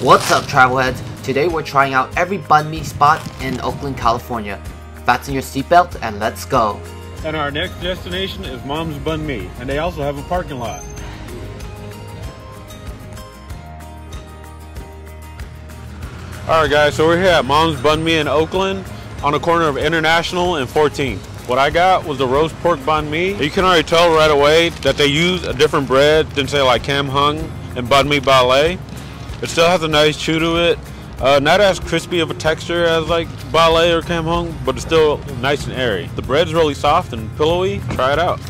What's up, travelheads? Today we're trying out every Bun Me spot in Oakland, California. Fasten your seatbelt and let's go. And our next destination is Mom's Bun Me, and they also have a parking lot. Alright guys, so we're here at Mom's Bun Me in Oakland on the corner of International and 14th. What I got was the roast pork banh mi. You can already tell right away that they use a different bread than say like Kam Fong and Bun Me Balai. It still has a nice chew to it. Not as crispy of a texture as like Balai or Kam Fong, but it's still nice and airy. The bread's really soft and pillowy. Try it out.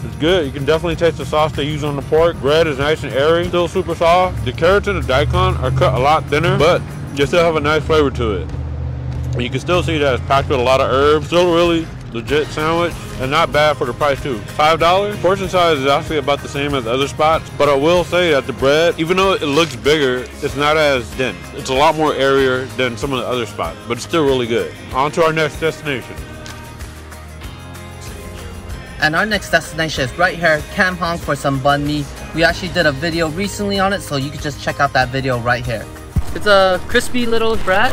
It's good. You can definitely taste the sauce they use on the pork. Bread is nice and airy, still super soft. The carrots and the daikon are cut a lot thinner, but you still have a nice flavor to it. And you can still see that it's packed with a lot of herbs. Still really legit sandwich and not bad for the price too. $5. Portion size is actually about the same as other spots, but I will say that the bread, even though it looks bigger, it's not as dense. It's a lot more airier than some of the other spots, but it's still really good. On to our next destination. And our next destination is right here, Kam Fong, for some banh mi. We actually did a video recently on it, so you can just check out that video right here. It's a crispy little bread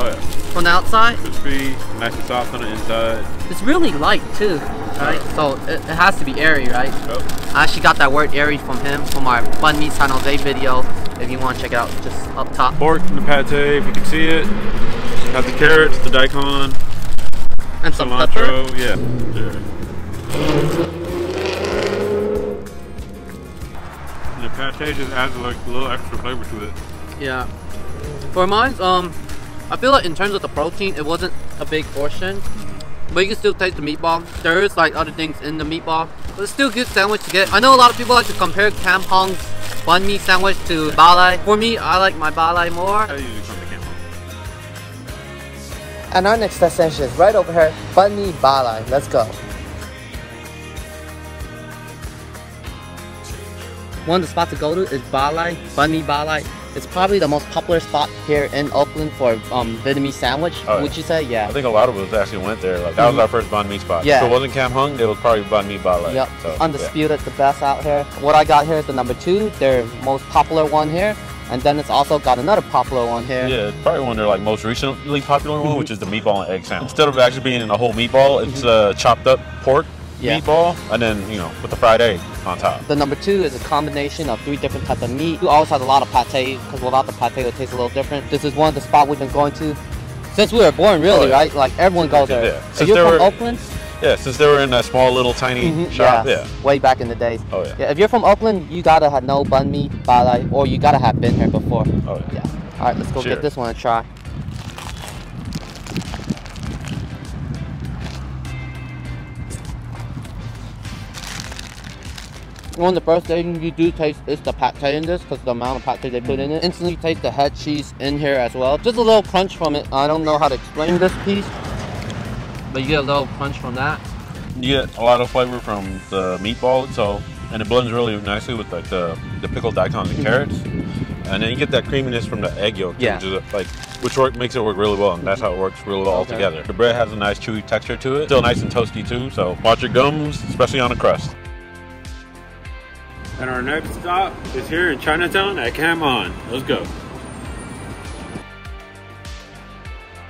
from the outside. Crispy, nice and soft on the inside. It's really light too, right? So it has to be airy, right? Yep. I actually got that word airy from him, from our Bun Me San Jose video. If you want to check it out, just up top. Pork and the pate, if you can see it. Got the carrots, the daikon, And some cilantro. pepper. Yeah. And the pate just adds like a little extra flavor to it. Yeah. For mine, I feel like in terms of the protein, it wasn't a big portion, but you can still taste the meatball. There is like other things in the meatball, but it's still a good sandwich to get. I know a lot of people like to compare Kam Fong's banh mi sandwich to Balai. For me, I like my Balai more. I usually come to Campon. And our next destination is right over here, Bun Me Balai. Let's go. One of the spots to go to is Balai, Bun Me Balai. It's probably the most popular spot here in Oakland for Vietnamese sandwich. Oh, yeah. Would you say? Yeah. I think a lot of us actually went there. Like, that was our first banh mi spot. Yeah. If it wasn't Kam Fong, it was probably Bun Me Balai. Yep. So, Undisputed, the best out here. What I got here is the number 2, their most popular one here. And then it's also got another popular one here. Yeah, it's probably one of their like most recently popular one, which is the meatball and egg sandwich. Instead of actually being a whole meatball, it's chopped up pork meatball, and then, you know, with the fried egg on top. The number 2 is a combination of 3 different types of meat. It always has a lot of pate, because without the pate it tastes a little different. This is one of the spots we've been going to since we were born, really, right? Like everyone goes there. Yeah. So you're from Oakland? Yeah, since they were in that small little tiny shop. Yeah. Way back in the days. Oh yeah. Yeah, if you're from Oakland, you gotta have no banh mi, balai, or you gotta have been here before. Oh yeah. All right, let's go get this one a try. One of the first things you do taste is the pate in this, because the amount of pate they put in it. Instantly taste the head cheese in here as well. Just a little crunch from it. I don't know how to explain this piece, but you get a little crunch from that. You get a lot of flavor from the meatball, and it blends really nicely with like the pickled daikon and carrots. And then you get that creaminess from the egg yolk, which makes it work really well, and that's how it works really well all together. The bread has a nice chewy texture to it, still nice and toasty too, so watch your gums, especially on the crust. And our next stop is here in Chinatown at Campon. Let's go.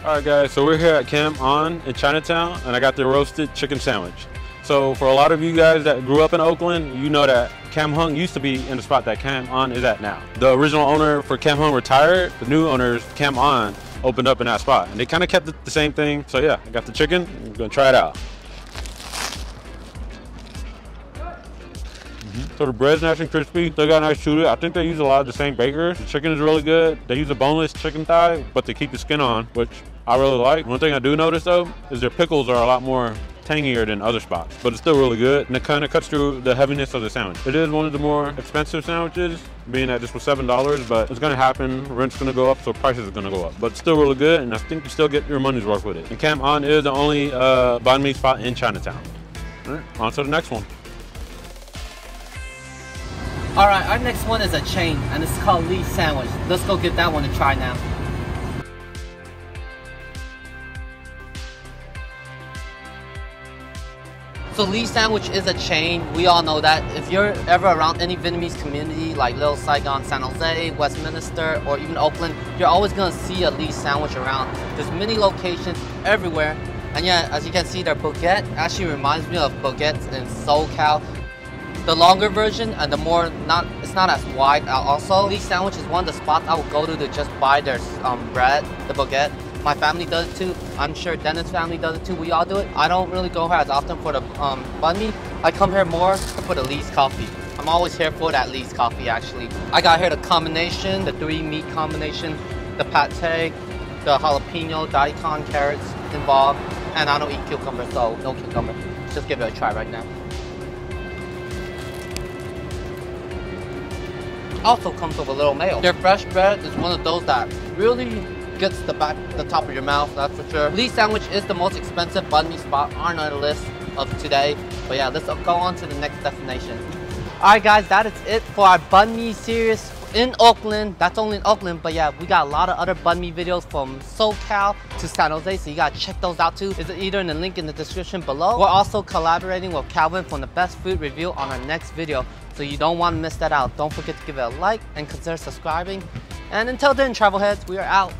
Alright guys, so we're here at Campon in Chinatown, and I got the roasted chicken sandwich. So for a lot of you guys that grew up in Oakland, you know that Kam Fong used to be in the spot that Campon is at now. The original owner for Kam Fong retired. The new owners, Campon, opened up in that spot, and they kind of kept it the same thing. So yeah, I got the chicken. I'm gonna try it out. So the bread's nice and crispy, still got a nice chew to it. I think they use a lot of the same bakers. The chicken is really good. They use a boneless chicken thigh, but they keep the skin on, which I really like. One thing I do notice though, is their pickles are a lot more tangier than other spots, but it's still really good, and it kind of cuts through the heaviness of the sandwich. It is one of the more expensive sandwiches, being that this was $7, but it's gonna happen. Rent's gonna go up, so prices are gonna go up. But it's still really good, and I think you still get your money's worth with it. And Campon is the only banh mi spot in Chinatown. All right, on to the next one. Alright, our next one is a chain, and it's called Lee's Sandwich. Let's go get that one to try now. So Lee Sandwich is a chain. We all know that. If you're ever around any Vietnamese community like Little Saigon, San Jose, Westminster, or even Oakland, you're always gonna see a Lee Sandwich around. There's many locations everywhere. And yeah, as you can see, their baguette actually reminds me of baguettes in SoCal. The longer version and the more it's not as wide. Also, Lee Sandwich is one of the spots I would go to just buy their bread, the baguette. My family does it too. I'm sure Dennis' family does it too. We all do it. I don't really go here as often for the Bun Me. I come here more for the Lee's coffee. I'm always here for that Lee's coffee actually. I got here the combination, the 3 meat combination, the pate, the jalapeno, daikon, carrots involved, and I don't eat cucumber, so no cucumber. Just give it a try right now. Also comes with a little mayo. Their fresh bread is one of those that really gets the top of your mouth, that's for sure. Lee Sandwich is the most expensive banh mi spot on our list of today. But yeah, let's go on to the next destination. Alright guys, that is it for our Banh Mi series in Oakland. That's only in Oakland, but yeah, we got a lot of other Banh Mi videos from SoCal to San Jose, so you gotta check those out too. It's either in the link in the description below. We're also collaborating with Calvin from the Best Food Review on our next video, so you don't want to miss that out. Don't forget to give it a like and consider subscribing. And until then, travel heads, we are out.